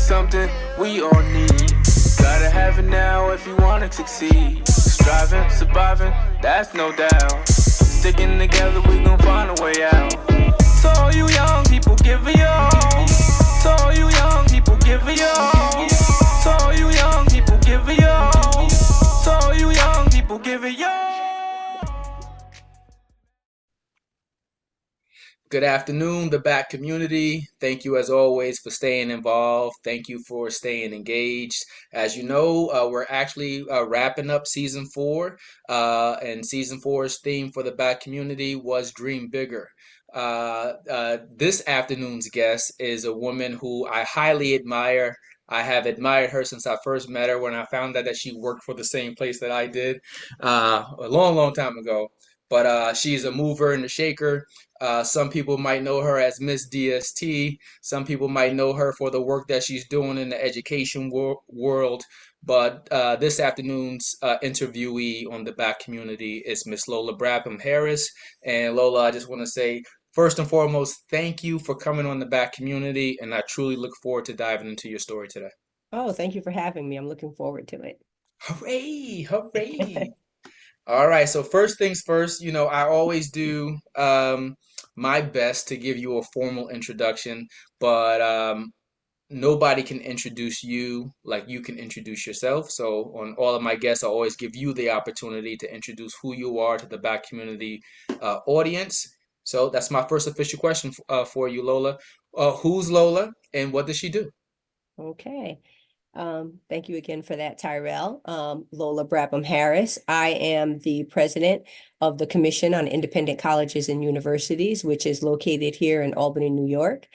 something we all need. Gotta have it now if you wanna succeed. Striving, surviving, that's no doubt. Sticking together, we gon' find a way out. To all you young people, give it your all. To all you young people, give it your all. To all you young people, give it your all. To all you young people, give it your all. Good afternoon, the back community. Thank you as always for staying involved. Thank you for staying engaged. As you know, we're actually wrapping up season 4, and season 4's theme for the back community was Dream Bigger. This afternoon's guest is a woman who I highly admire. I have admired her since I first met her when I found out that she worked for the same place that I did a long, long time ago. But she's a mover and a shaker. Some people might know her as Miss DST. Some people might know her for the work that she's doing in the education world. But this afternoon's interviewee on the back community is Miss Lola Brabham-Harris. And Lola, I just want to say, first and foremost, thank you for coming on the back community. And I truly look forward to diving into your story today. Oh, thank you for having me. I'm looking forward to it. Hooray! Hooray! All right, so first things first, I always do my best to give you a formal introduction, but nobody can introduce you like you can introduce yourself. So on all of my guests, I always give you the opportunity to introduce who you are to the back community audience. So that's my first official question for you, Lola. Who's Lola and what does she do? Okay. Thank you again for that, Tyrell. Lola Brabham-Harris. I am the president of the Commission on Independent Colleges and Universities, which is located here in Albany, New York.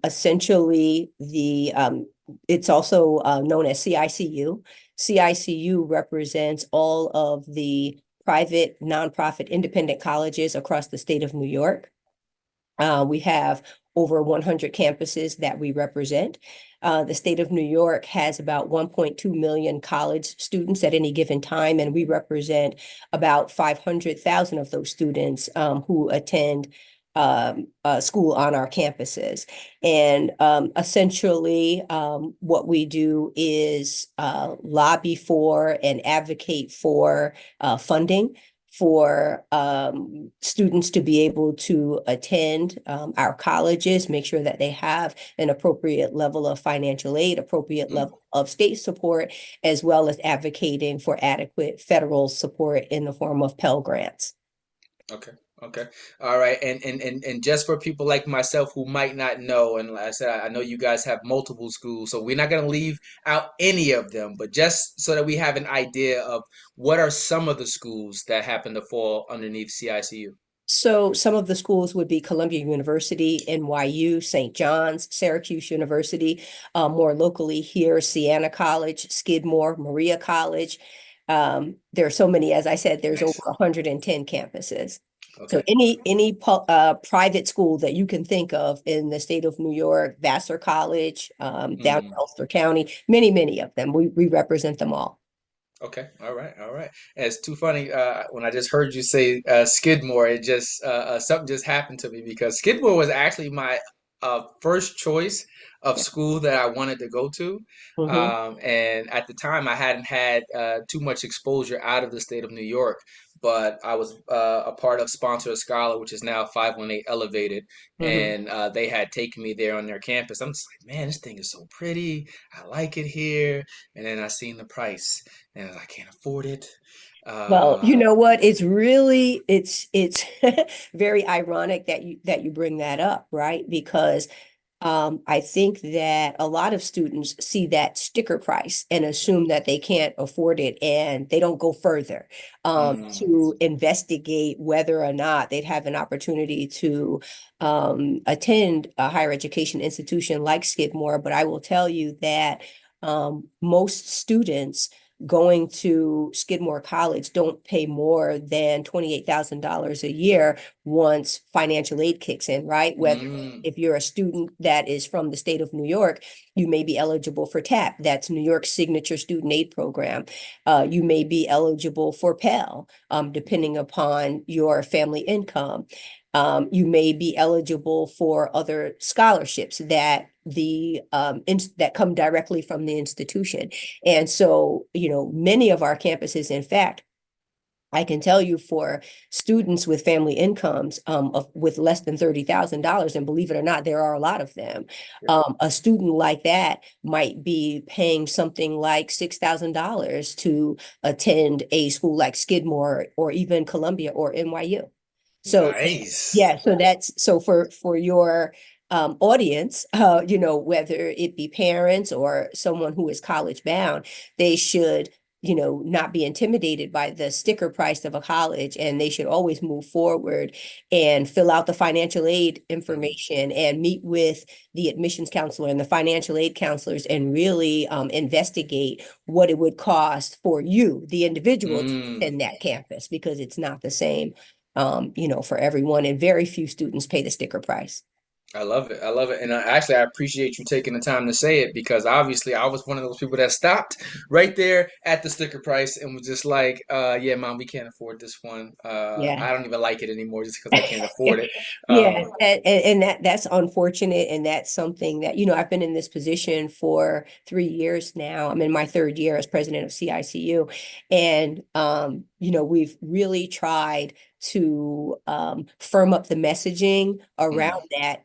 Essentially, it's also known as CICU. CICU represents all of the private, nonprofit, independent colleges across the state of New York. We have over 100 campuses that we represent. The state of New York has about 1.2 million college students at any given time, and we represent about 500,000 of those students who attend school on our campuses. And essentially, what we do is lobby for and advocate for funding for students to be able to attend our colleges, make sure that they have an appropriate level of financial aid, appropriate level of state support, as well as advocating for adequate federal support in the form of Pell Grants. Okay. Okay. All right. And just for people like myself who might not know, and like I said, I know you guys have multiple schools, so we're not going to leave out any of them, but just so that we have an idea of what are some of the schools that happen to fall underneath CICU. So some of the schools would be Columbia University, NYU, St. John's, Syracuse University, more locally here, Siena College, Skidmore, Maria College. There are so many, as I said, there's Nice. over 110 campuses. So Okay. any private school that you can think of in the state of New York, Vassar College, down in Mm. Ulster County, many of them. We represent them all. Okay. All right. All right. And it's too funny. When I just heard you say Skidmore, it just something just happened to me because Skidmore was actually my first choice of school that I wanted to go to. Mhm. And at the time, I hadn't had too much exposure out of the state of New York, but I was a part of Sponsor a Scholar, which is now 518 Elevated, Mhm. and they had taken me there on their campus. I'm just like, man, this thing is so pretty. I like it here. And then I seen the price, and I can't afford it. Well, you Uh, know what? It's very ironic that you bring that up, right? Because I think that a lot of students see that sticker price and assume that they can't afford it, and they don't go further mm, to investigate whether or not they'd have an opportunity to attend a higher education institution like Skidmore. But I will tell you that most students going to Skidmore College don't pay more than $28,000 a year once financial aid kicks in, right? Whether mm, if you're a student that is from the state of New York, you may be eligible for TAP. That's New York's signature student aid program. You may be eligible for Pell, depending upon your family income. You may be eligible for other scholarships that that come directly from the institution. And so, many of our campuses, in fact, I can tell you for students with family incomes with less than $30,000, and believe it or not, there are a lot of them. A student like that might be paying something like $6,000 to attend a school like Skidmore or even Columbia or NYU. So Nice. yeah, so that's so for your audience, whether it be parents or someone who is college bound, they should not be intimidated by the sticker price of a college, and they should always move forward and fill out the financial aid information and meet with the admissions counselor and the financial aid counselors and really investigate what it would cost for you, the individual, to attend that campus, because it's not the same for everyone, and very few students pay the sticker price. I love it. I love it. And actually, I appreciate you taking the time to say it, because obviously I was one of those people that stopped right there at the sticker price and was just like, yeah, mom, we can't afford this one. Yeah. I don't even like it anymore just because I can't afford it. Yeah, and that's unfortunate, and that's something that, I've been in this position for 3 years now. I'm in my third year as president of CICU, and we've really tried to firm up the messaging Mm, around that,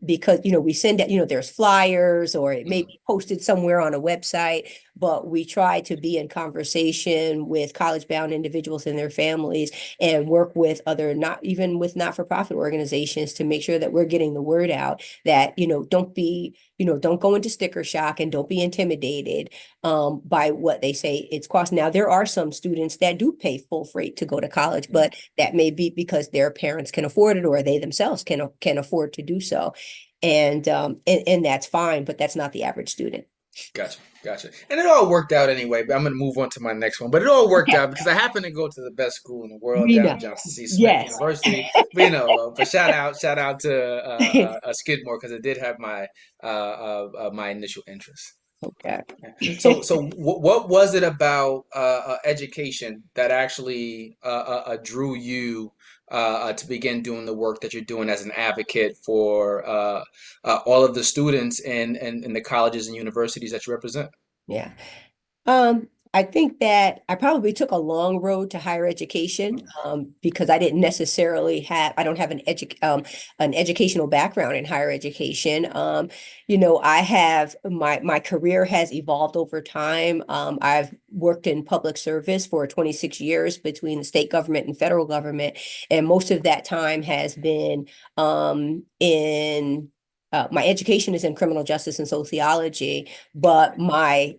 because we send out, there's flyers or it may mm, be posted somewhere on a website, but we try to be in conversation with college bound individuals and their families and work with other, not even with not-for-profit organizations, to make sure that we're getting the word out that, don't go into sticker shock and don't be intimidated by what they say it's cost. Now, there are some students that do pay full freight to go to college, mm. but that may be because their parents can afford it or they themselves can afford to do so. And that's fine, but that's not the average student. Gotcha, gotcha. And it all worked out anyway, but I'm gonna move on to my next one. But it all worked Okay, out because I happen to go to the best school in the world, we down know. Johnson C. Smith Yes. University. But but shout out to Skidmore, because it did have my initial interest. Okay. So what was it about education that actually drew you to begin doing the work that you're doing as an advocate for all of the students and the colleges and universities that you represent? Yeah. I think that I probably took a long road to higher education, because I don't have an educational background in higher education. I have my career has evolved over time. I've worked in public service for 26 years between the state government and federal government, and most of that time has been in my education is in criminal justice and sociology, but my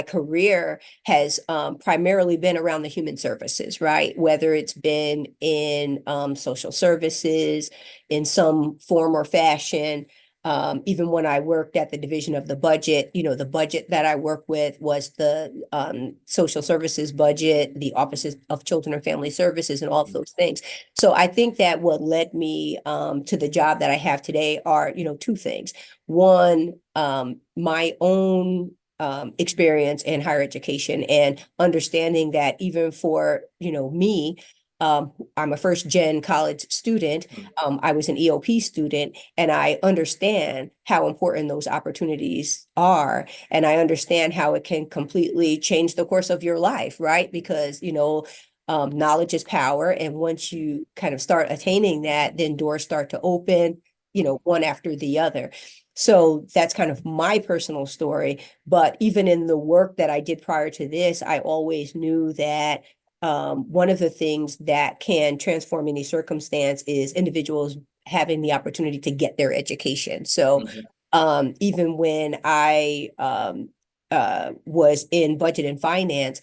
career has primarily been around the human services, right? Whether it's been in social services in some form or fashion. Even when I worked at the division of the budget, the budget that I worked with was the social services budget, the offices of children and family services, and all of those things. So I think that what led me to the job that I have today are, two things. One, my own experience in higher education and understanding that even for, me, I'm a first gen college student. I was an EOP student, and I understand how important those opportunities are. And I understand how it can completely change the course of your life, right? Because, knowledge is power. And once you kind of start attaining that, then doors start to open, one after the other. So that's kind of my personal story. But even in the work that I did prior to this, I always knew that one of the things that can transform any circumstance is individuals having the opportunity to get their education. So Mhm. even when I was in budget and finance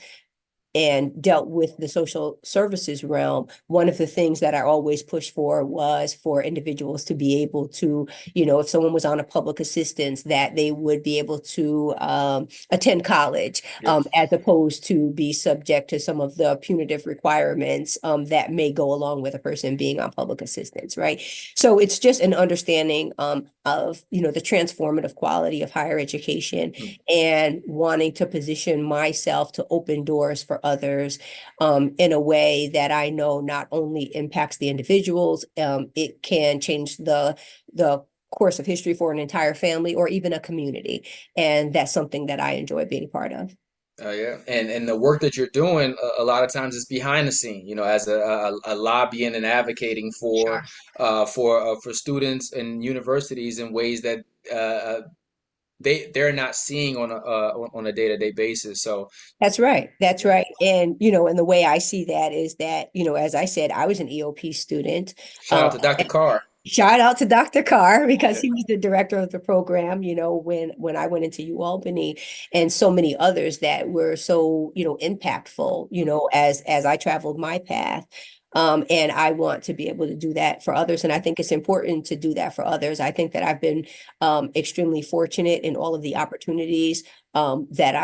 and dealt with the social services realm, one of the things that I always pushed for was for individuals to be able to, if someone was on a public assistance, that they would be able to attend college, Yeah. as opposed to be subject to some of the punitive requirements that may go along with a person being on public assistance, right? So it's just an understanding of, the transformative quality of higher education Mm. and wanting to position myself to open doors for others in a way that I know not only impacts the individuals, it can change the course of history for an entire family or even a community. And that's something that I enjoy being part of. Yeah, and the work that you're doing a lot of times is behind the scene, as a lobbying and advocating Sure. for students and universities in ways that uh, they're not seeing on a day-to-day basis. So That's right. That's yeah, right. And, and the way I see that is that, as I said, I was an EOP student. shout out to Dr. Carr. Shout out to Dr. Carr because Yeah. he was the director of the program, when I went into UAlbany, and so many others that were so, impactful, as I traveled my path. And I want to be able to do that for others. And I think it's important to do that for others. I think that I've been extremely fortunate in all of the opportunities that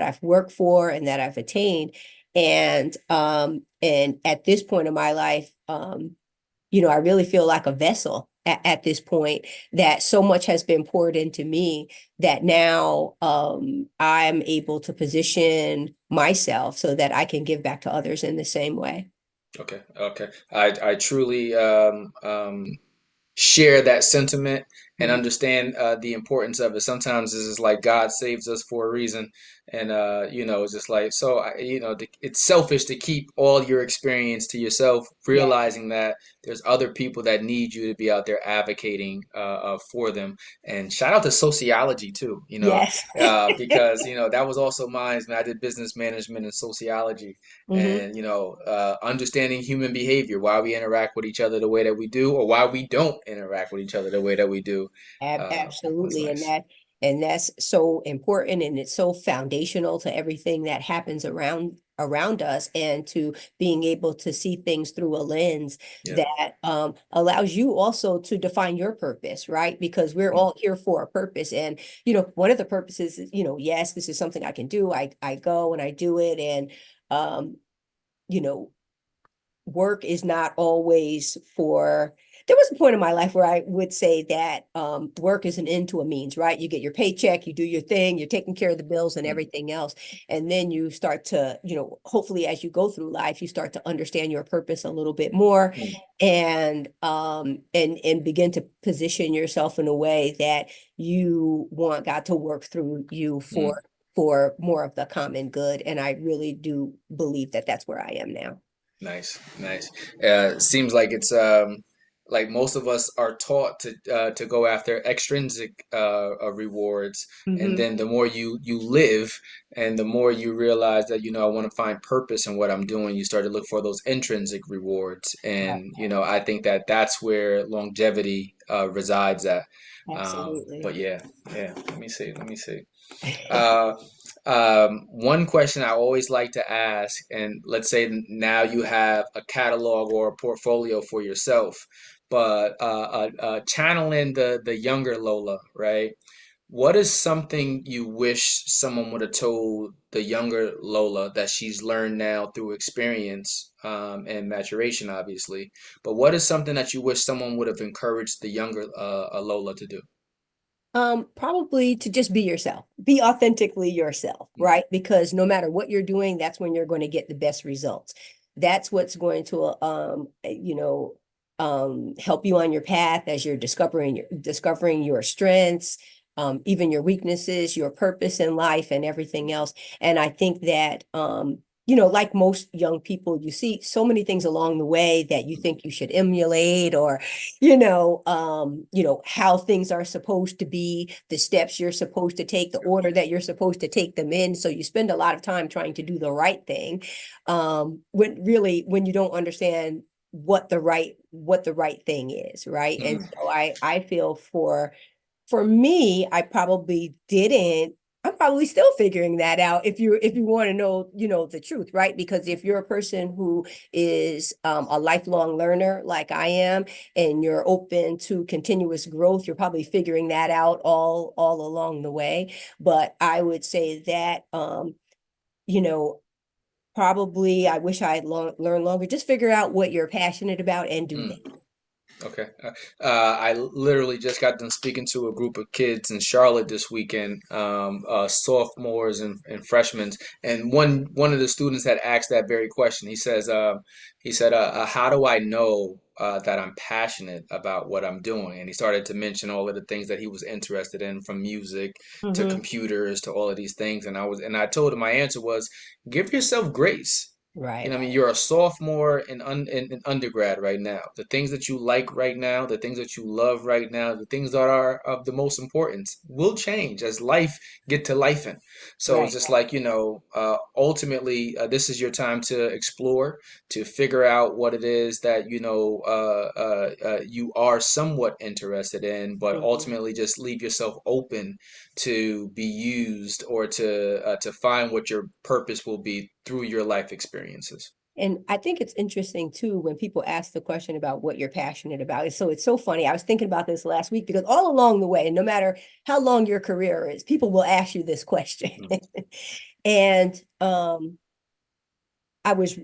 I've worked for and that I've attained. And at this point in my life, I really feel like a vessel at this point, that so much has been poured into me that now I'm able to position myself so that I can give back to others in the same way. Okay, okay. I truly share that sentiment and Mhm. understand the importance of it. Sometimes it's just like God saves us for a reason, and it's just like so. It's selfish to keep all your experience to yourself, Yeah. realizing that there's other people that need you to be out there advocating for them. And shout out to sociology too, Yes. because that was also mine when I did business management and sociology, Hmm. and understanding human behavior, why we interact with each other the way that we do, or why we don't interact with each other the way that we do. That's Absolutely. And nice. that's so important, and it's so foundational to everything that happens around us, and to being able to see things through a lens Yeah. that allows you also to define your purpose, right? Because we're Mm, all here for a purpose. And one of the purposes is, yes, this is something I can do. I go and I do it. And um, you know, work is not always for there was a point in my life where I would say that work is an end to a means, right? You get your paycheck, you do your thing, you're taking care of the bills and mm, everything else. And then you start to, hopefully as you go through life, you start to understand your purpose a little bit more, mm, and begin to position yourself in a way that you want God to work through you mm. for more of the common good. And I really do believe that that's where I am now. Nice, nice. Seems like it's like most of us are taught to go after extrinsic rewards, and Hmm. then the more you live, and the more you realize that I want to find purpose in what I'm doing, you start to look for those intrinsic rewards, Right. and I think that that's where longevity resides at. But Absolutely. yeah, yeah. Let me see. Uh, one question I always like to ask, and let's say now you have a catalog or a portfolio for yourself, but channeling the younger Lola, right? What is something you wish someone would have told the younger Lola that she's learned now through experience and maturation, obviously? But what is something that you wish someone would have encouraged the younger Lola to do? Probably to just be yourself, be authentically yourself, Mm, right? Because no matter what you're doing, that's when you're going to get the best results. That's what's going to, help you on your path as you're discovering your strengths, even your weaknesses, your purpose in life, and everything else. And I think that, like most young people, you see so many things along the way that you mm, think you should emulate, or how things are supposed to be, the steps you're supposed to take, the order that you're supposed to take them in. So you spend a lot of time trying to do the right thing, when you don't understand what the right thing is, right? And mm, so I feel for me, I probably didn't. I'm probably still figuring that out, if you want to know, the truth, right? Because if you're a person who is a lifelong learner like I am, and you're open to continuous growth, you're probably figuring that out all along the way. But I would say that you know, probably I wish I had learned longer. Just figure out what you're passionate about and do that. mm. Okay. I literally just got done speaking to a group of kids in Charlotte this weekend, sophomores and freshmen, and one of the students had asked that very question. He said, "How do I know that I'm passionate about what I'm doing. And he started to mention all of the things that he was interested in, from music to Mm-hmm. computers to all of these things. And I told him my answer was, give yourself grace. You Right. know, I mean, you're a sophomore in undergrad right now. The things that you like right now, the things that you love right now, the things that are of the most importance will change as life get to life in. So it's Right. just like, ultimately, this is your time to explore, to figure out what it is that, you are somewhat interested in, but Mhm. ultimately just leave yourself open to be used or to find what your purpose will be through your life experiences. And I think it's interesting too when people ask the question about what you're passionate about. So it's so funny. I was thinking about this last week because all along the way, and no matter how long your career is, people will ask you this question. Mm, And I was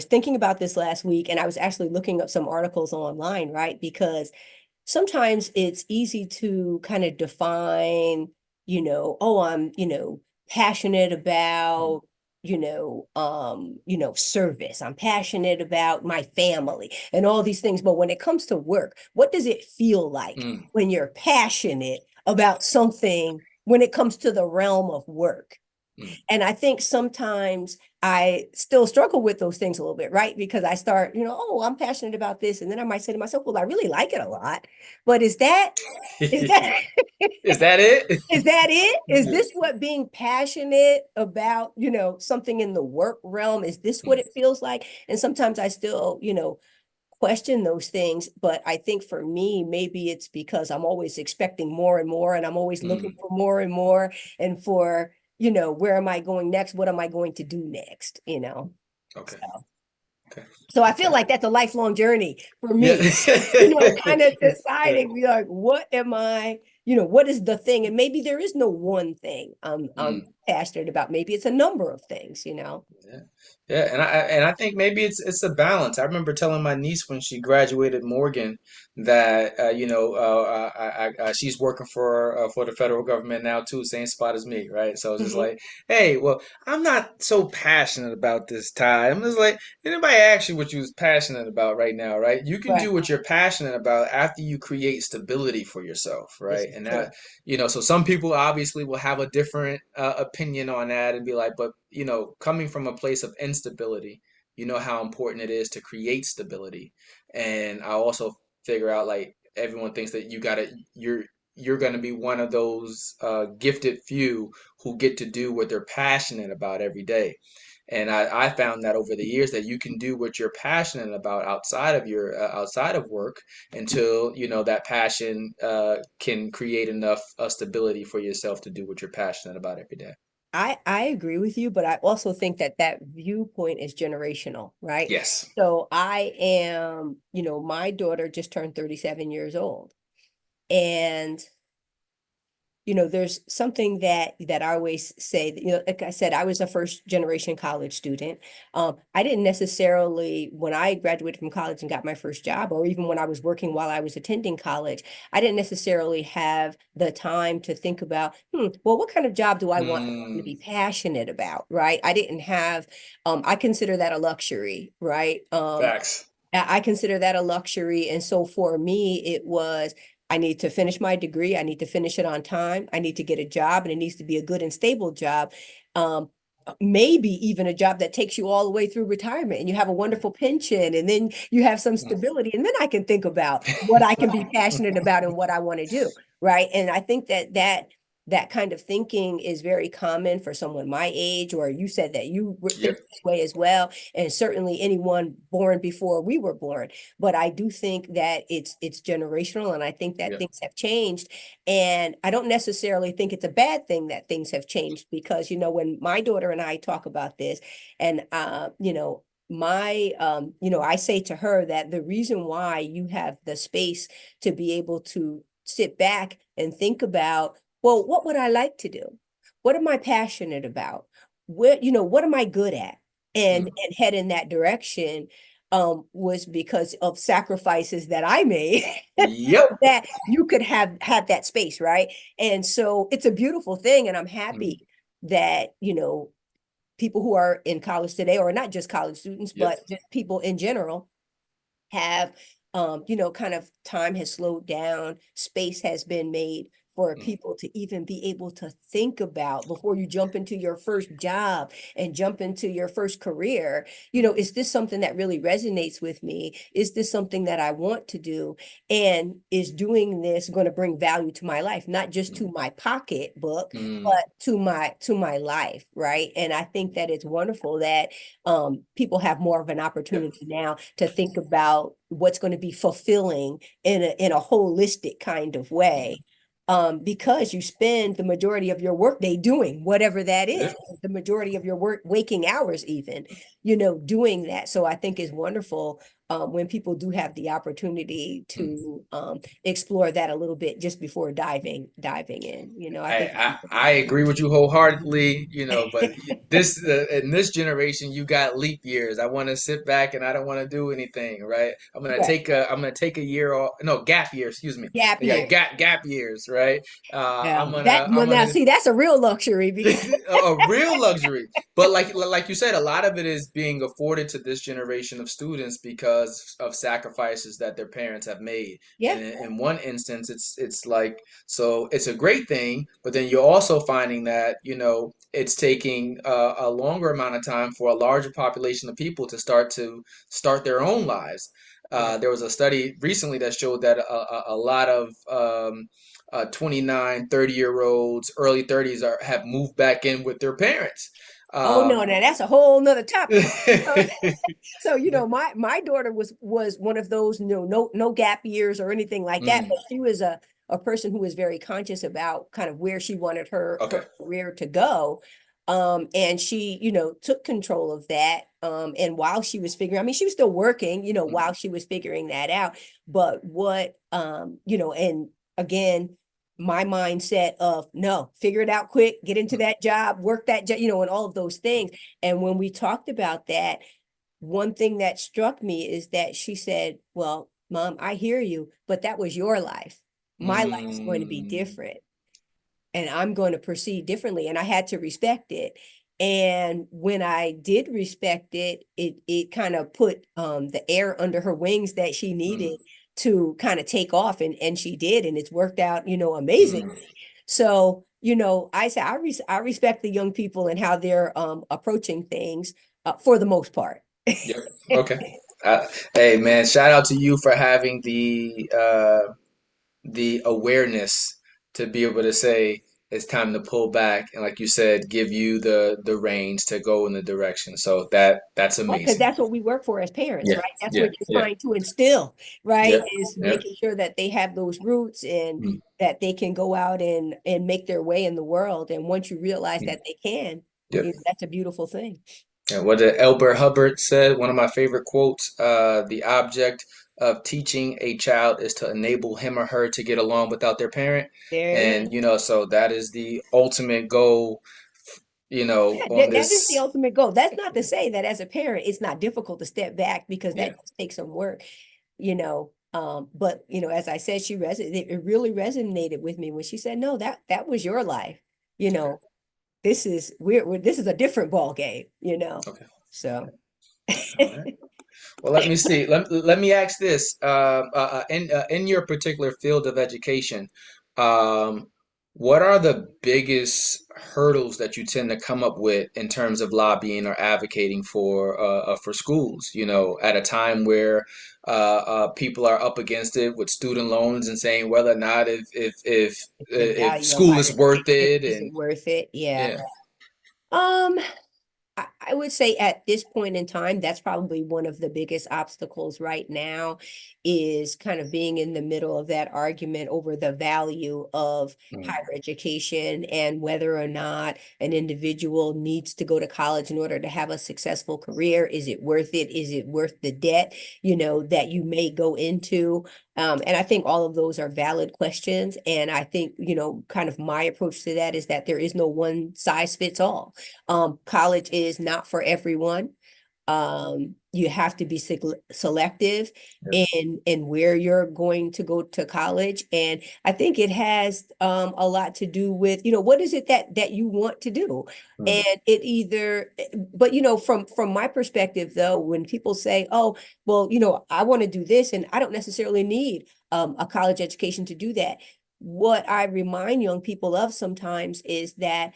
thinking about this last week and I was actually looking up some articles online, right? Because sometimes it's easy to kind of define, oh, I'm, passionate mm, about, service. I'm passionate about my family and all these things. But when it comes to work, what does it feel like mm, when you're passionate about something when it comes to the realm of work? mm. And I think sometimes I still struggle with those things a little bit, right? Because I start, oh, I'm passionate about this. And then I might say to myself, well, I really like it a lot. But is that, Is that it? is that it? Is Yeah. this what being passionate about, something in the work realm, is this what Mm, it feels like? And sometimes I still, question those things. But I think for me, maybe it's because I'm always expecting more and more, and I'm always looking mm. for more and more, and for, where am I going next? What am I going to do next? Okay. So, Okay. so I feel Okay. like that's a lifelong journey for Yeah. me, kind of Yeah. deciding, like, what am I, what is the thing? And maybe there is no one thing I'm Mm. passionate about. Maybe it's a number of things. Yeah, yeah, and I think maybe it's a balance. I remember telling my niece when she graduated Morgan that she's working for the federal government now too, same spot as me, right? So it's just Mhm. like, hey, well, I'm not so passionate about this, Ty. I'm just like, anybody ask you what you was passionate about right now, right? You can Right. do what you're passionate about after you create stability for yourself, This right? is And true. that so some people obviously will have a different opinion on that and be like, but coming from a place of instability, you know how important it is to create stability. And I also figure out, like, everyone thinks that you're going to be one of those gifted few who get to do what they're passionate about every day. And I found that over the years that you can do what you're passionate about outside of work until that passion can create enough stability for yourself to do what you're passionate about every day. I agree with you, but I also think that that viewpoint is generational, right? Yes. So I am, my daughter just turned 37 years old. And there's something that I always say that, like I said, I was a first generation college student. I didn't necessarily, when I graduated from college and got my first job, or even when I was working while I was attending college, I didn't necessarily have the time to think about, well, what kind of job do I want to Mm, be passionate about, right? I didn't have, I consider that a luxury, right? facts. I consider that a luxury. And so for me, it was, I need to finish my degree. I need to finish it on time. I need to get a job, and it needs to be a good and stable job. Maybe even a job that takes you all the way through retirement, and you have a wonderful pension, and then you have some stability. And then I can think about what I can be passionate about and what I want to do. Right. And I think that kind of thinking is very common for someone my age, or you said that you think Yep. this way as well, and certainly anyone born before we were born. But I do think that it's generational, and I think that Yep. things have changed. And I don't necessarily think it's a bad thing that things have changed, because when my daughter and I talk about this, and I say to her that the reason why you have the space to be able to sit back and think about, well, what would I like to do? What am I passionate about? What am I good at? And Mm. and head in that direction, was because of sacrifices that I made, so Yep. that you could have that space, right? And so it's a beautiful thing, and I'm Mm. happy that, people who are in college today, or not just college students, Yep. but just people in general, have kind of time has slowed down, space has been made for Mm, people to even be able to think about before you jump into your first job and jump into your first career. mm, Is this something that really resonates with me? Is this something that I want to do? And is doing this going to bring value to my life, not just to my pocketbook, mm, but to my life, right? And I think that it's wonderful that people have more of an yep, opportunity now to think about what's going to be fulfilling in a holistic kind of mm, way. Because you spend the majority of your workday doing whatever that is, yep. the majority of your waking hours, even, doing that. So I think is wonderful when people do have the opportunity Mm. to explore that a little bit just before diving in. I I, think I I agree with you wholeheartedly, but this in this generation, you got leap years. I want to sit back and I don't want to do anything, right? right. I'm gonna take a year off, no, gap year, excuse me. Gap Yeah, year. gap years, right? Well, I'm now gonna see, that's a real luxury because a real luxury. But like you said, a lot of it is being afforded to this generation of students because of sacrifices that their parents have made. yeah. And in one instance, it's like so it's a great thing, but then you're also finding that it's taking a longer amount of time for a larger population of people to start their own lives. Yeah. There was a study recently that showed that a lot of 29, 30-year olds, early 30s have moved back in with their parents. Oh no, Um, now that's a whole nother topic. So, so yeah. my daughter was one of those, no gap years or anything like that, Mm, but she was a person who was very conscious about kind of where she wanted her okay. career to go. And she, took control of that. And while she was figuring, I mean, she was still working, Mm, while she was figuring that out. But and again, my mindset of no, figure it out quick, get into mm, that job, work that job, and all of those things. And when we talked about that, one thing that struck me is that she said, well, Mom, I hear you, but that was your life. My life is going to be mm, different and I'm going to proceed differently. And I had to respect it. And when I did respect it, it kind of put the air under her wings that she mm, needed to kind of take off. And she did. And it's worked out, mm. amazingly. So, I say I respect the young people and how they're approaching things for the most part. Yep. Okay. Uh, hey man, shout out to you for having the awareness to be able to say it's time to pull back and like you said, give you the reins to go in the direction. So that's Well, because amazing. that's what we work for as parents, Yeah. right? That's Yeah. what you're Yeah. trying to instill, right? Yep. Is Yep. making sure that they have those roots and Mm, that they can go out and make their way in the world. And once you realize mm. that they can, Yep. that's a beautiful thing. And what did Elbert Hubbard said, one of my favorite quotes, the object of teaching a child is to enable him or her to get along without their parent. There it And, is. so that is the ultimate goal, Yeah, on that is the this. ultimate goal. That's not to say that as a parent, it's not difficult to step back because Yeah. that just takes some work, But as I said, it really resonated with me when she said, "No, that was your life." You Okay. know, this is a different ball game. Okay. So All right. Well, let me see. Let me ask this. In your particular field of education, um, what are the biggest hurdles that you tend to come up with in terms of lobbying or advocating for schools? At a time where people are up against it with student loans and saying whether or not the if value of school higher is worth education, it, is it and worth it? Yeah. yeah, Um, I would say at this point in time, that's probably one of the biggest obstacles right now is kind of being in the middle of that argument over the value of mm, higher education and whether or not an individual needs to go to college in order to have a successful career. Is it worth it? Is it worth the debt, that you may go into? And I think all of those are valid questions. And I think, kind of my approach to that is that there is no one size fits all. College is not for everyone. You have to be selective Yep. in where you're going to go to college. And I think it has a lot to do with, what is it that you want to do? Mm, And it either, but from my perspective though, when people say, oh, well, I want to do this and I don't necessarily need a college education to do that. What I remind young people of sometimes is that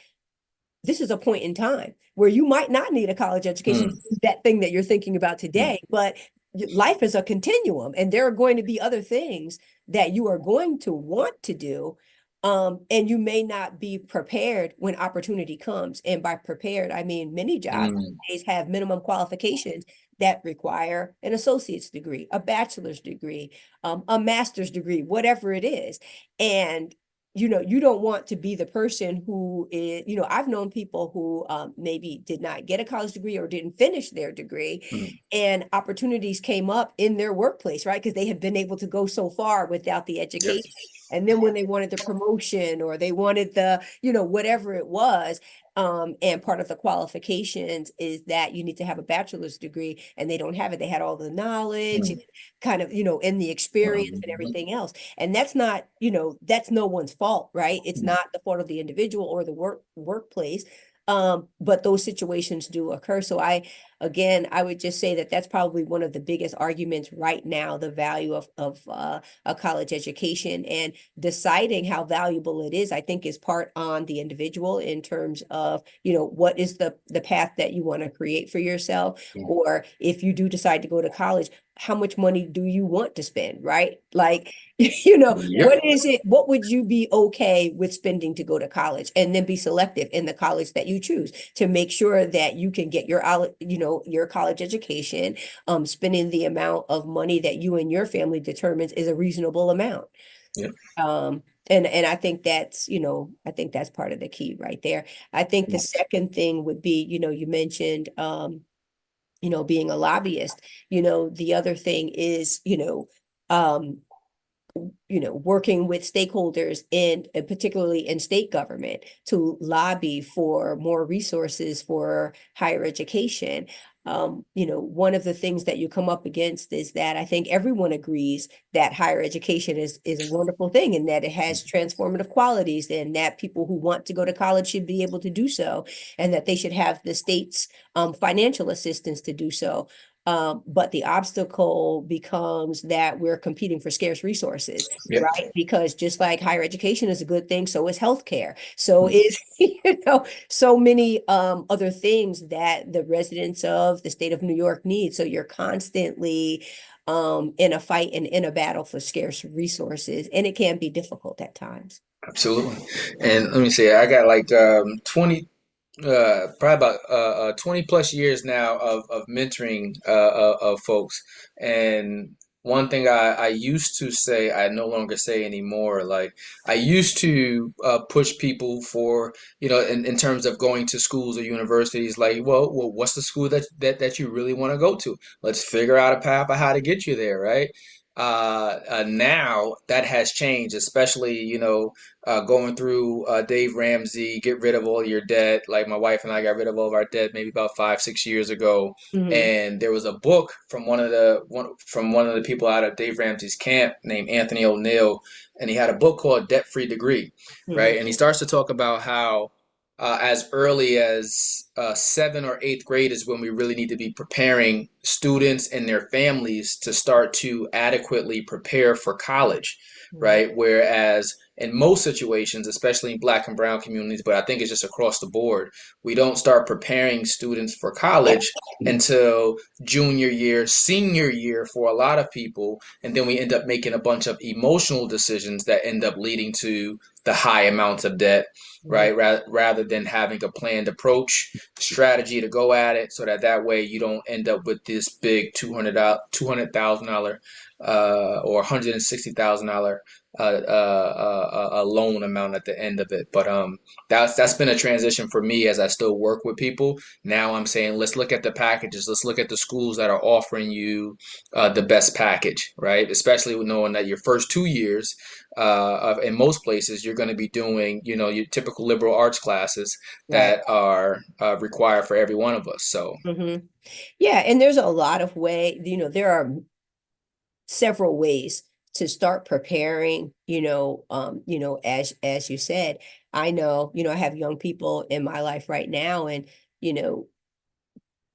this is a point in time where you might not need a college education to mm, do that thing that you're thinking about mm, today, but life is a continuum and there are going to be other things that you are going to want to do. And you may not be prepared when opportunity comes. And by prepared, I mean many jobs mm, nowadays have minimum qualifications that require an associate's degree, a bachelor's degree, a master's degree, whatever it is. And you don't want to be the person who is, I've known people who maybe did not get a college degree or didn't finish their degree, mm. and opportunities came up in their workplace, right? Because they had been able to go so far without the Yep. education. And then when they wanted the promotion or they wanted the, whatever it was, and part of the qualifications is that you need to have a bachelor's degree, and they don't have it. They had all the knowledge, Mm, kind of, and the experience and mhm, everything else. And that's not, that's no one's fault, right? It's mm. not the fault of the individual or the workplace. But those situations do occur. So again, I would just say that that's probably one of the biggest arguments right now, the value of a college education, and deciding how valuable it is, I think is part on the individual in terms of, what is the path that you want to create for yourself, Mm. or if you do decide to go to college, how much money do you want to spend, right? Like, Yep. what would you be okay with spending to go to college? And then be selective in the college that you choose to make sure that you can get your college education, spending the amount of money that you and your family determines is a reasonable amount. Yep. And I think that's part of the key right there. I think the Mm, second thing would be, you mentioned, being a lobbyist. The other thing is, um, working with stakeholders and particularly in state government to lobby for more resources for higher education. One of the things that you come up against is that I think everyone agrees that higher education is a wonderful thing and that it has transformative qualities, and that people who want to go to college should be able to do so, and that they should have the state's financial assistance to do so. But the obstacle becomes that we're competing for scarce resources, yep. right? Because just like higher education is a good thing, so is healthcare. So Mm. is, so many other things that the residents of the state of New York need. So you're constantly in a fight and in a battle for scarce resources, and it can be difficult at times. Absolutely. And let me see, I got like 20, probably about 20 plus years now of mentoring of folks. And one thing I used to say, I no longer say anymore. Like I used to push people for, in terms of going to schools or universities, like, well, what's the school that you really want to go to? Let's figure out a path of how to get you there, right? Now that has changed, especially, going through Dave Ramsey, get rid of all your debt. Like my wife and I got rid of all of our debt maybe about 5, 6 years ago. Mhm, And there was a book from one of the people out of Dave Ramsey's camp named Anthony O'Neill, and he had a book called Debt Free Degree, right? mhm, And he starts to talk about how as early as 7 or 8th grade is when we really need to be preparing students and their families to start to adequately prepare for college, mhm. right? Whereas in most situations, especially in Black and Brown communities, but I think it's just across the board, we don't start preparing students for college until junior year, senior year for a lot of people, and then we end up making a bunch of emotional decisions that end up leading to the high amounts of debt, Mhm. right? Rather than having a planned approach, strategy to go at it, so that way you don't end up with this big $200,000 or $160,000 a loan amount at the end of it. But that's been a transition for me as I still work with people. Now I'm saying let's look at the packages. Let's look at the schools that are offering you the best package, right? Especially with knowing that your first 2 years in most places you're going to be doing, your typical liberal arts classes Right. that are required for every one of us. So, Yeah, and there's a lot of there are several ways to start preparing, as you said. I know, I have young people in my life right now, and you know,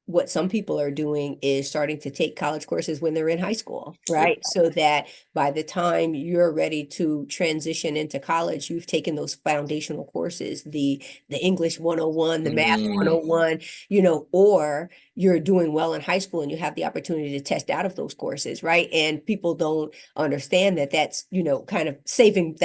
what some people are doing is starting to take college courses when they're in high school, yep. right? So that by the time you're ready to transition into college, you've taken those foundational courses, the English 101, the math Mm, 101, or you're doing well in high school and you have the opportunity to test out of those courses, right? And people don't understand that that's, kind of saving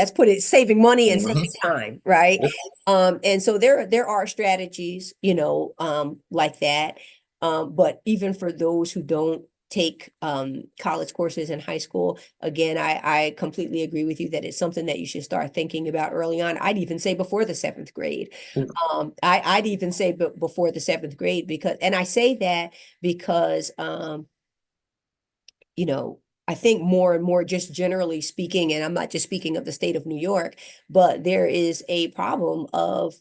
money and saving hmm time, right? Yep. And so there are strategies, like that. But even for those who don't take college courses in high school, again, I completely agree with you that it's something that you should start thinking about early on. I'd even say before the seventh grade. I'd even say before the seventh grade, and I say that because you know, I think more and more, just generally speaking, and I'm not just speaking of the state of New York, but there is a problem of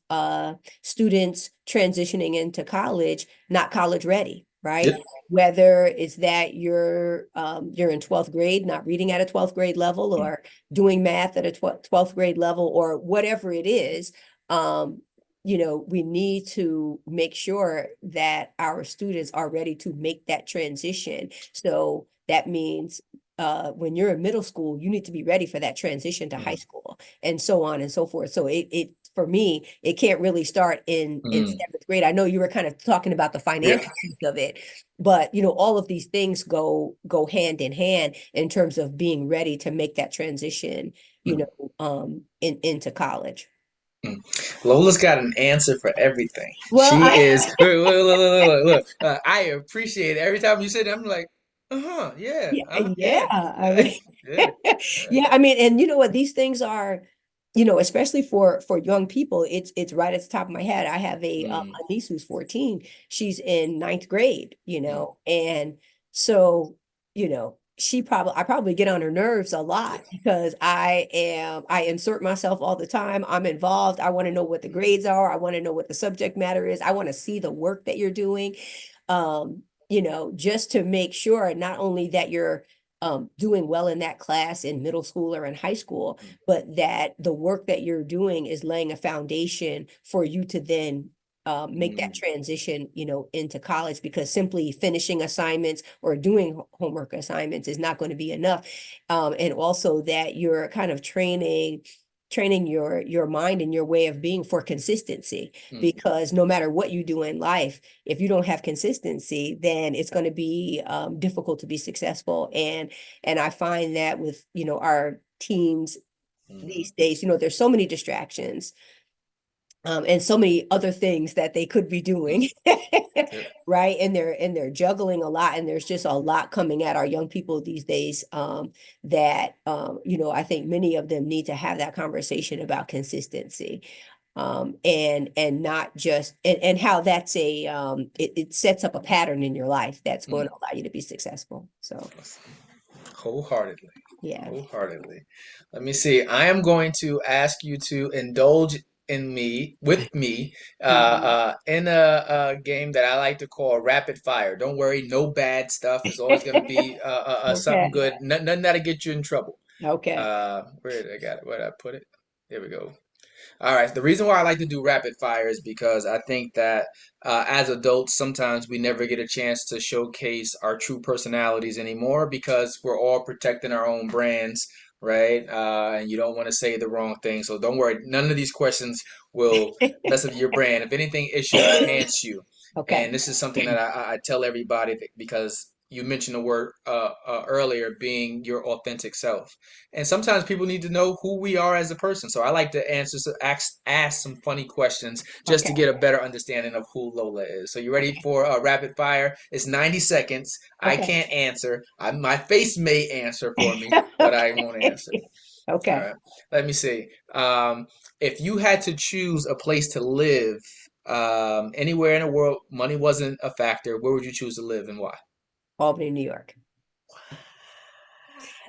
students transitioning into college, not college ready, right? Yep. Whether it's that you're in 12th grade, not reading at a 12th grade level, or doing math at a 12th grade level, or whatever it is. We need to make sure that our students are ready to make that transition. So that means when you're in middle school, you need to be ready for that transition to high Mm, school, and so on and so forth. So it for me, it can't really start in mm, seventh grade. I know you were kind of talking about the yeah. financial piece of it, but all of these things go hand in hand in terms of being ready to make that transition, Mm, into college. mm. Lola's got an answer for everything. Well, She is. Look. I appreciate it. Every time you say that, I'm like, yeah, yeah, yeah, I yeah, mean, yeah. yeah, I mean, and you know what, these things are, especially for young people, it's right at the top of my head. I have Mm, a niece who's 14. She's in ninth grade, mm, and so, I probably get on her nerves a yeah, lot because I insert myself all the time. I'm involved. I want to know what the grades are. I want to know what the subject matter is. I want to see the work that you're doing. Just to make sure not only that you're doing well in that class in middle school or in high school, mm, but that the work that you're doing is laying a foundation for you to then make that mm, transition, into college, because simply finishing assignments or doing homework assignments is not going to be enough. And also that you're kind of training your mind and your way of being for consistency, mm. because no matter what you do in life, if you don't have consistency, then it's going to be difficult to be successful. And I find that with our teams Mhm. these days, there's so many distractions, and so many other things that they could be Mm, doing, yep. right? And they're juggling a lot, and there's just a lot coming at our young people these days, that I think many of them need to have that conversation about consistency, and not just and how that's it sets up a pattern in your life that's going Mm. to allow you to be successful. So Wholeheartedly. yeah. Wholeheartedly. Let me see. I am going to ask you to indulge with me, Mhm. in a game that I like to call rapid fire. Don't worry, no bad stuff. It's always going to be something Okay. good. Nothing that'll get you in trouble. Okay. Where did I got it? Where did I put it? There we go. All right. The reason why I like to do rapid fire is because I think that as adults, sometimes we never get a chance to showcase our true personalities anymore because we're all protecting our own brands, right? And you don't want to say the wrong thing. So don't worry. None of these questions will mess up your brand. If anything, it should enhance you. Okay. And this is something that I tell everybody because you mentioned the word earlier, being your authentic self. And sometimes people need to know who we are as a person. So I like to ask some funny questions just to Okay. get a better understanding of who Lola is. So you ready for rapid fire? It's 90 seconds. I Okay. can't answer. My face may answer for me, but I won't Okay. answer. All Okay. right. Let me see. If you had to choose a place to live anywhere in the world, money wasn't a factor, where would you choose to live and why? Albany, New York.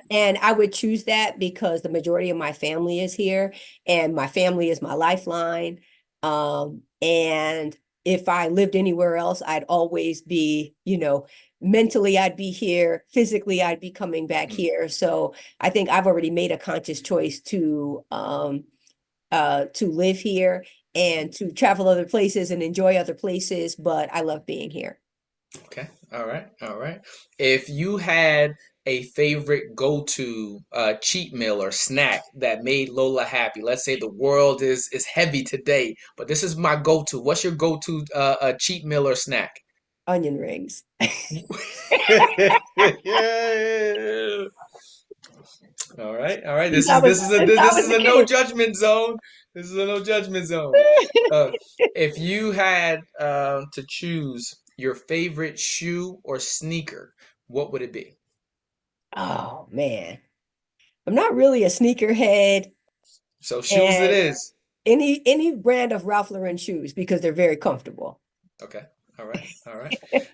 And I would choose that because the majority of my family is here and my family is my lifeline. And if I lived anywhere else, I'd always be, mentally I'd be here, physically I'd be coming back Mm, here. So I think I've already made a conscious choice to live here and to travel other places and enjoy other places, but I love being here. okay. All right. All right. If you had a favorite go-to cheat meal or snack that made Lola happy, let's say the world is heavy today, but this is my go-to. What's your go-to cheat meal or snack? Onion rings. All right, all right. Since I was since I This was is a a no kid. judgment zone. This is a no judgment zone. Uh, if you had to choose your favorite shoe or sneaker, what would it be? Oh man. I'm not really a sneakerhead So shoes it and is. any brand of Ralph Lauren shoes because they're very comfortable. Okay, all right, all right.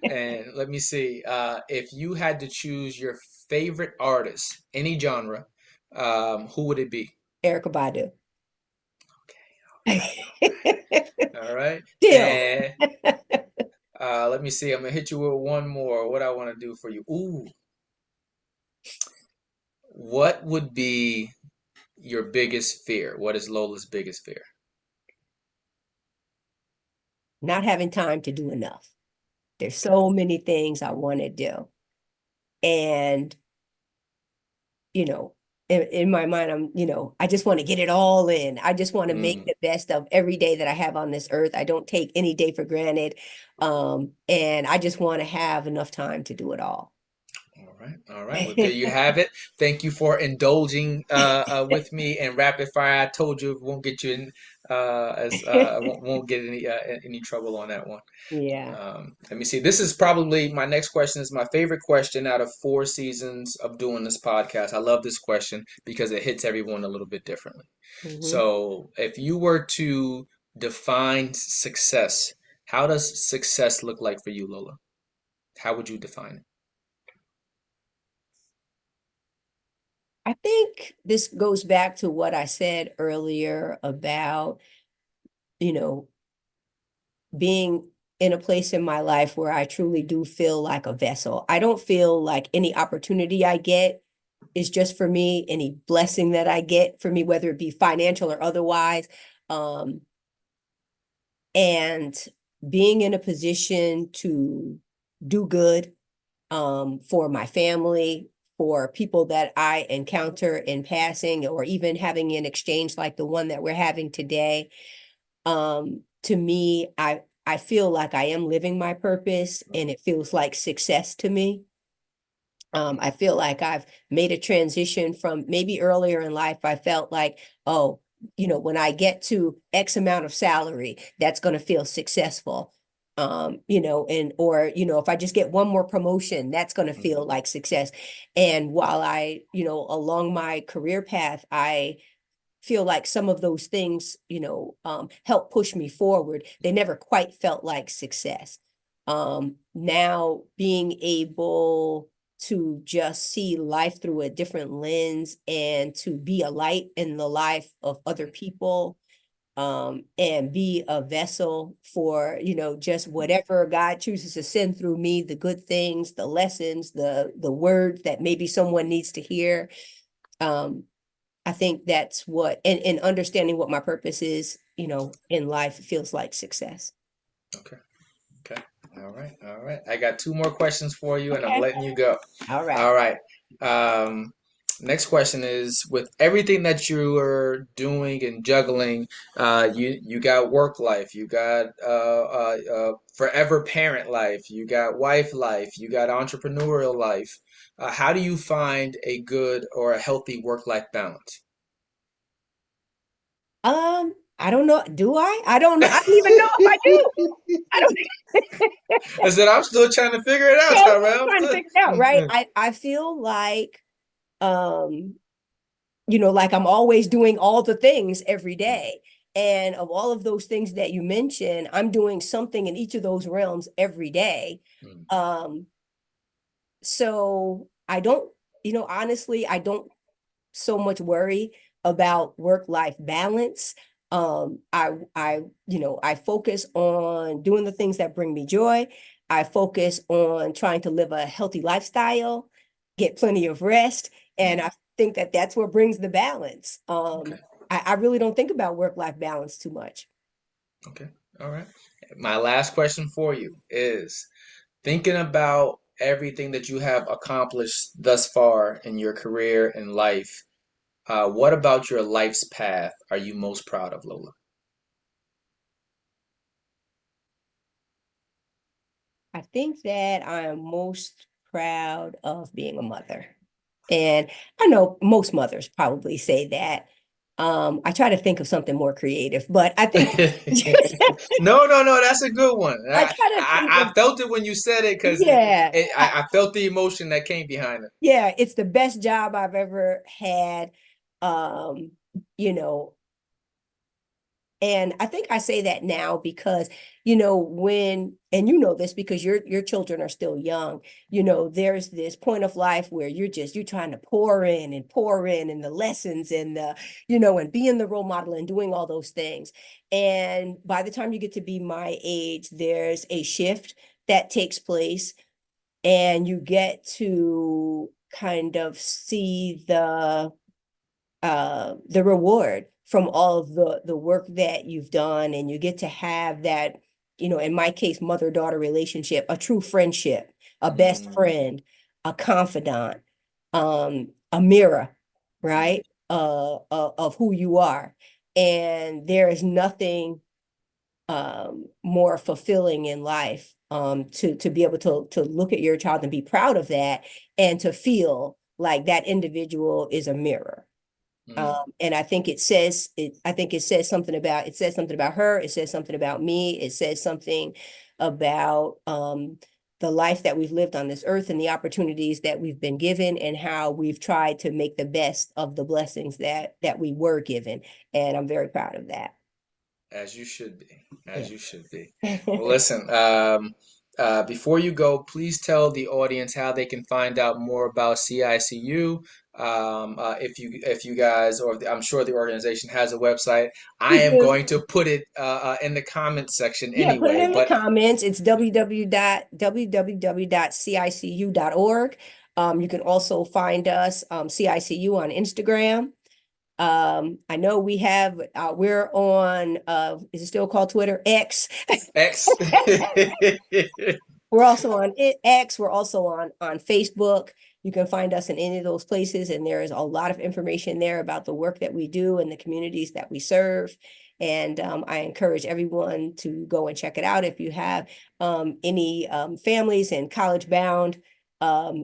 And let me see. If you had to choose your favorite artist, any genre, who would it be? Erica Badu. All right. Still. And let me see. I'm gonna hit you with one more. What I want to do for you? Ooh, what would be your biggest fear? What is Lola's biggest fear? Not having time to do enough. There's so many things I want to do. And, you know, in my mind, I just want to get it all in. I just want to make Mm, the best of every day that I have on this earth. I don't take any day for granted. And I just want to have enough time to do it all. all right, all right. Well, there you have it. Thank you for indulging with me in rapid fire. I told you it won't get you in as I won't get any trouble on that one. Yeah. Let me see. This is probably my next question is my favorite question out of 4 seasons of doing this podcast. I love this question because it hits everyone a little bit differently. Hmm. So, if you were to define success, how does success look like for you, Lola? How would you define I think this goes back to what I said earlier about, you know, being in a place in my life where I truly do feel like a vessel. I don't feel like any opportunity I get is just for me, any blessing that I get for me, whether it be financial or otherwise. Um, and being in a position to do good for my family, for people that I encounter in passing, or even having an exchange like the one that we're having today. To me, I feel like I am living my purpose and it feels like success to me. I feel like I've made a transition from maybe earlier in life, I felt like, oh, when I get to X amount of salary, that's going to feel successful. And or, if I just get one more promotion, that's going to it? feel like success. And while along my career path, I feel like some of those things, help push me forward. They never quite felt like success. Now being able to just see life through a different lens and to be a light in the life of other people, and be a vessel for, just whatever God chooses to send through me, the good things, the lessons, the words that maybe someone needs to hear. Um, I think that's what, and understanding what my purpose is, in life feels like success. Okay. Okay. All right. All right. I got two more questions for you, and I'm Okay. letting you go. All right. All right. Um, Next question is, with everything that you are doing and juggling, you got work life, you got forever parent life, you got wife life, you got entrepreneurial life. How do you find a good or a healthy work-life balance? I don't know. Do I? I don't know. I don't even know if I do. I don't I said I'm still trying to figure it out, know. I'm Tyrell. trying to figure it out, right? I feel like um like I'm always doing all the things every day. And of all of those things that you mentioned, I'm doing something in each of those realms every day. Um, so I don't, honestly, I don't so much worry about work-life balance. I focus on doing the things that bring me joy. I focus on trying to live a healthy lifestyle, get plenty of rest, and I think that that's what brings the balance. Okay. I really don't think about work-life balance too much. Okay. All right. My last question for you is, thinking about everything that you have accomplished thus far in your career and life, what about your life's path are you most proud of, Lola? I think that I am most proud of being a mother. And I know most mothers probably say that. I try to think of something more creative, but I think No, no, no, that's a good one. I I, try to I, think I of, felt it when you said it because yeah, I felt the emotion that came behind it. yeah, it's the best job I've ever had. Um, you know, And I think I say that now because, and you know this because your children are still young, there's this point of life where you're trying to pour in and the lessons and and being the role model and doing all those things. And by the time you get to be my age, there's a shift that takes place and you get to kind of see the reward from all of the work that you've done, and you get to have that, in my case, mother-daughter relationship, a true friendship, a best Mm, friend, a confidant, a mirror, mm, right? Of who you are. And there is nothing more fulfilling in life to be able to look at your child and be proud of that and to feel like that individual is a mirror. mm. And I think it says something about her, it says something about me, it says something about the life that we've lived on this earth and the opportunities that we've been given and how we've tried to make the best of the blessings that we were given. And I'm very proud of that. As you should be. Yeah. As you should be. Well, listen, before you go, please tell the audience how they can find out more about CICU. If you guys, or I'm sure the organization has a website. I We am do. going to put it in the comment section Yeah, put it anyway. in the But comments. It's www.cicu.org. You can also find us, CICU on Instagram. I know we're on, is it still called Twitter? X. X. We're also on X. We're also on Facebook. You can find us in any of those places, and there is a lot of information there about the work that we do and the communities that we serve. And I encourage everyone to go and check it out. If you have any families and college-bound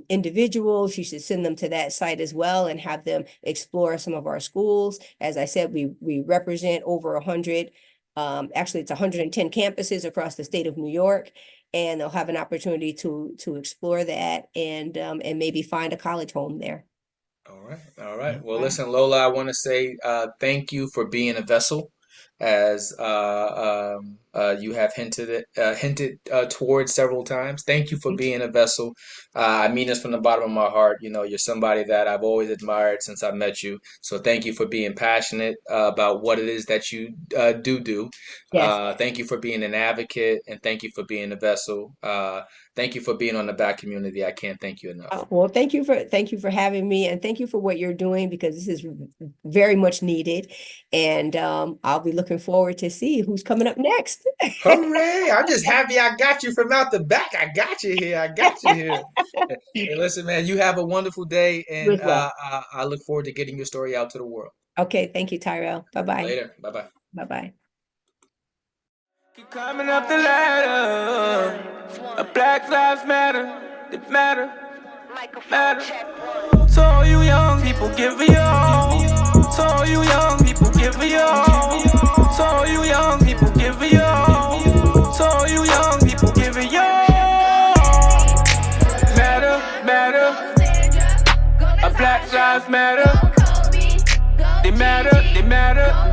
individuals, you should send them to that site as well and have them explore some of our schools. As I said, we represent over 100. Actually, it's 110 campuses across the state of New York, and they'll have an opportunity to explore that and maybe find a college home there. All right, all right. Well, listen, Lola, I want to say thank you for being a vessel, as you have hinted towards several times. Thank you for being a vessel. I mean this from the bottom of my heart. You know, you're somebody that I've always admired since I met you. So thank you for being passionate about what it is that you do. Yes. Thank you for being an advocate, and thank you for being a vessel. Thank you for being on the back community. I can't thank you enough. Well, thank you for having me, and thank you for what you're doing because this is very much needed. And I'll be looking looking forward to see who's coming up next. Hooray! I'm just happy I got you from out the back. I got you here. I got you here. Hey, listen, man, you have a wonderful day, You and as well. I look forward to getting your story out to the world. Okay, thank you, Tyrell. Bye-bye. Later. Bye-bye. Bye-bye. Keep climbing up the ladder. A Black Lives Matter. It matter. Matter. So all you young people, give me all. So all you young people, give me all. So all you young people, give me all. So all you young people, give me all. Matter, matter. A Black Lives Matter. They matter, they matter.